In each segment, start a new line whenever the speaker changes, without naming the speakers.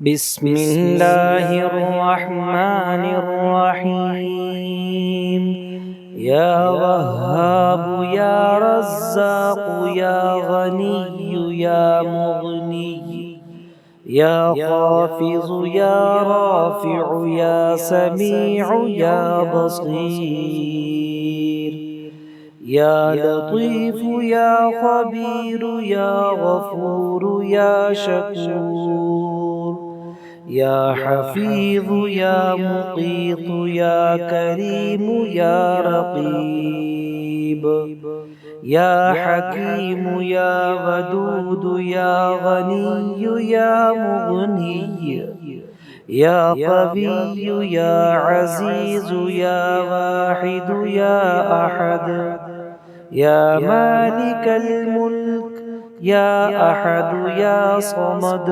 बिस्मिल्लाहिर्रहमानिर्रहीम। या वहाब या रज़्ज़ाक़ या गनिय्यु या मुग़नी, या ख़ाफ़िज़ या राफ़िअ या समीअ या बसीर, या लतीफ़ या ख़बीर या गफ़ूर या शकूर, या हफ़ीज़ या मुक़ीत या करीम या रक़ीब, या हकीम या वदूद या गनी या मुग़नी, या क़विय्यु या अज़ीज़ या वाहिद या अहद, या मालिकल मुल्क या अहद या समद,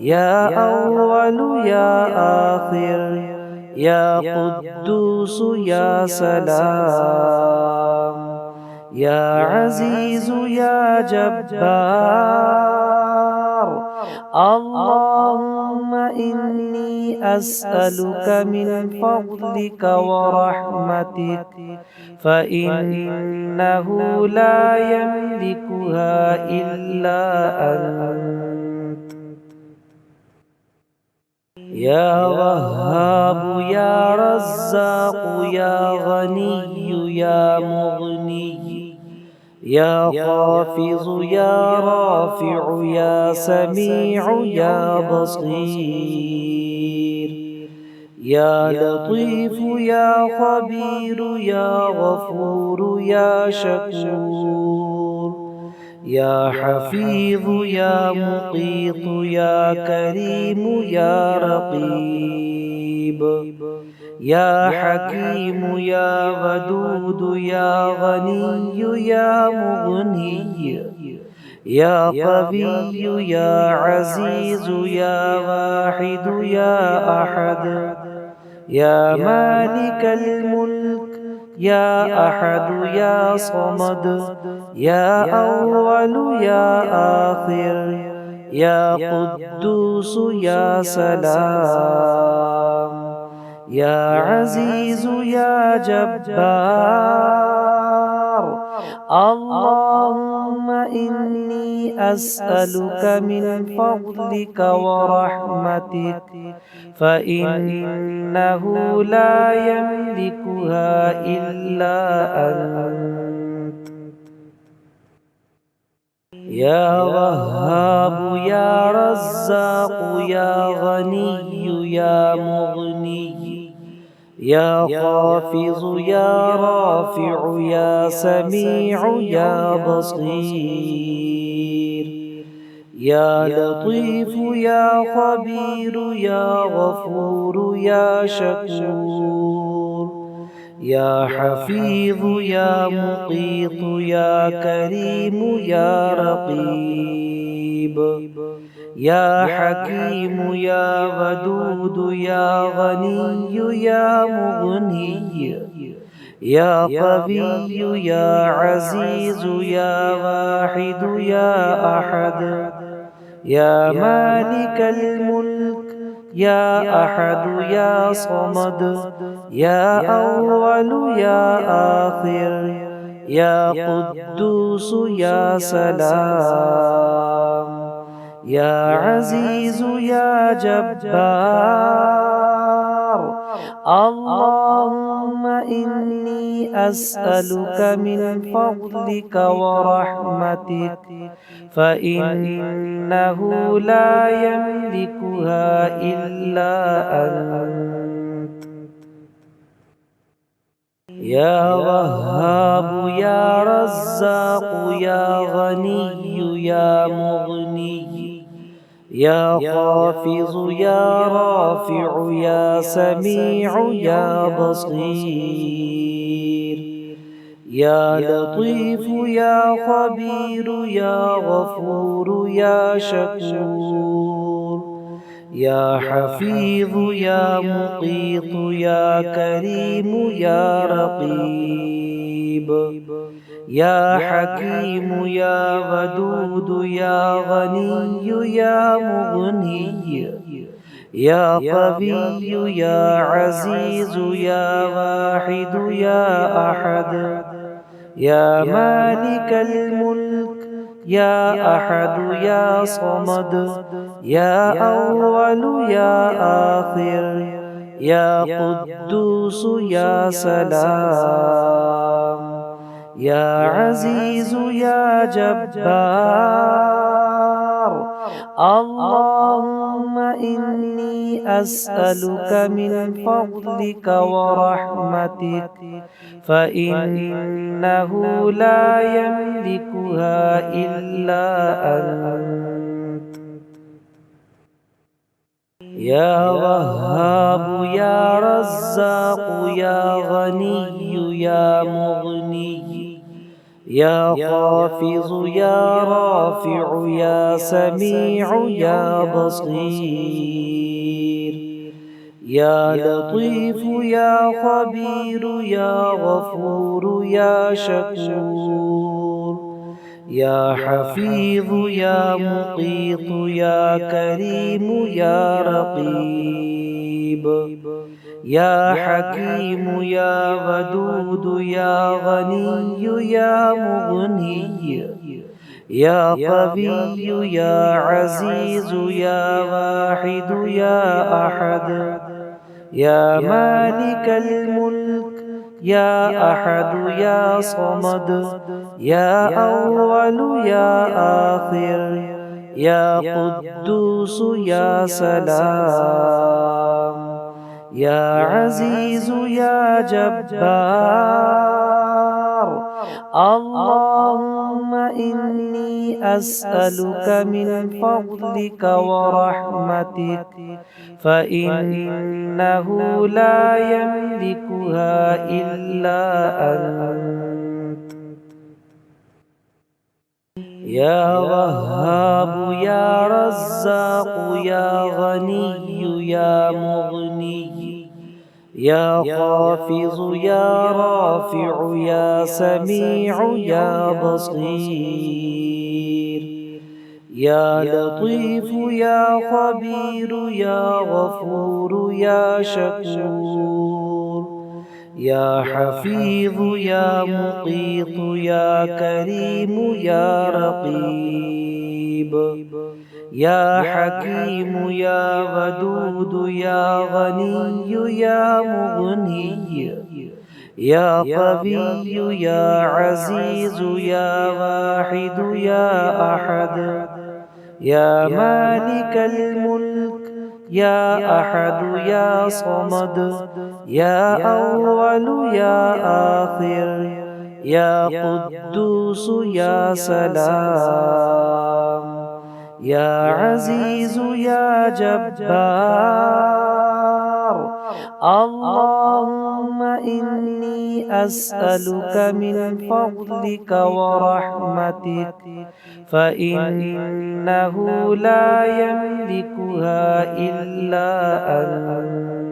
या अव्वल या आखिर, या कुद्दूस या सलाम, या अज़ीज़ या जब्बार। अल्लाहुम्मा इन्नी अस्अलुका मिन फ़ज़लिका व रहमतिक फ़इन्नहु ला यमलिकुहा इल्ला अंत। या वहाब या रज़्ज़ाक़ या गनिय्यु या मुग़नी, या ख़ाफ़िज़ या राफ़िअ या समीअ या बसीर, या लतीफ़ या ख़बीर या गफ़ूर या शकूर, या हफ़ीज़ या मुक़ीत या करीम या रक़ीब, या हकीम या वदूद या गनी या मुग़नी, या क़विय्यु या अज़ीज़ या वाहिद या अहद, या मालिकल मुल्क या अहद या समद, या अव्वल या आखिर, या कुद्दूस या सलाम, या अज़ीज़ या जब्बार। अल्लाहुम्मा इन्नी अस्अलुका मिन फ़ज़लिका व रहमतिक फ़इन्नहु ला यमलिकुहा इल्ला अंत। या वहाब या रज़्ज़ाक़ या गनिय्यु या मुग़नी, या ख़ाफ़िज़ या राफ़िअ या समीअ या बसीर, या लतीफ़ या ख़बीर या गफ़ूर या शकूर, या हफ़ीज़ या मुक़ीत या करीम या रक़ीब, या हकीम या वदूद या गनी या मुग़नी, या क़विय्यु या अज़ीज़ या वाहिद या अहद, या मालिकल मुल्क या अहद या समद, या अव्वल या आखिर, या कुद्दूस या सलाम, या अज़ीज़ या जब्बार। अल्लाहुम्मा इन्नी अस्अलुका मिन फ़ज़लिका व रहमतिक फ़इन्नहु ला यमलिकुहा इल्ला अंत। या वहाब या रज़्ज़ाक़ या गनिय्यु या मुग़नी, या ख़ाफ़िज़ या राफ़िअ या समीअ या बसीर, या लतीफ़ या ख़बीर या गफ़ूर या शकूर, या हफ़ीज़ या मुक़ीत या करीम या रक़ीब, या हकीम या वदूद या गनी या मुग़नी, يا قوي يا عزيز يا واحد يا أحد يا مالك الملك يا أحد يا صمد يا أول يا آخر يا قدوس يا سلام يا عزيز يا جبار. اللهم إني أسألك من فضلك ورحمتك فإنه لا يملكها إلا أنت. يا وهاب يا رزاق يا غني يا مغني يا خافض يا رافع يا سميع يا بصير يا لطيف يا خبير يا غفور يا شكور يا حفيظ يا مقيت يا كريم يا رقيب يا حكيم يا ودود يا غني يا مغني يا قوي يا عزيز يا واحد يا أحد يا مالك الملك يا أحد يا صمد يا أول يا آخر يا قدوس يا سلام يا عزيز يا جبار. اللهم إني أسألك من فضلك ورحمتك فإنه لا يملكها إلا أنت. يا وهاب يا رزاق يا غني يا مغني يا خافض يا رافع يا سميع يا بصير يا لطيف يا خبير يا غفور يا شكور يا حفيظ يا مقيت يا كريم يا رقيب يا حكيم يا ودود يا غني يا مغني يا قوي يا عزيز يا واحد يا أحد يا مالك الملك يا أحد يا صمد يا أول يا آخر يا قدوس يا سلام يا عزيز يا جبار. اللهم إني أسألك من فضلك ورحمتك فإنه لا يملكها إلا أنت.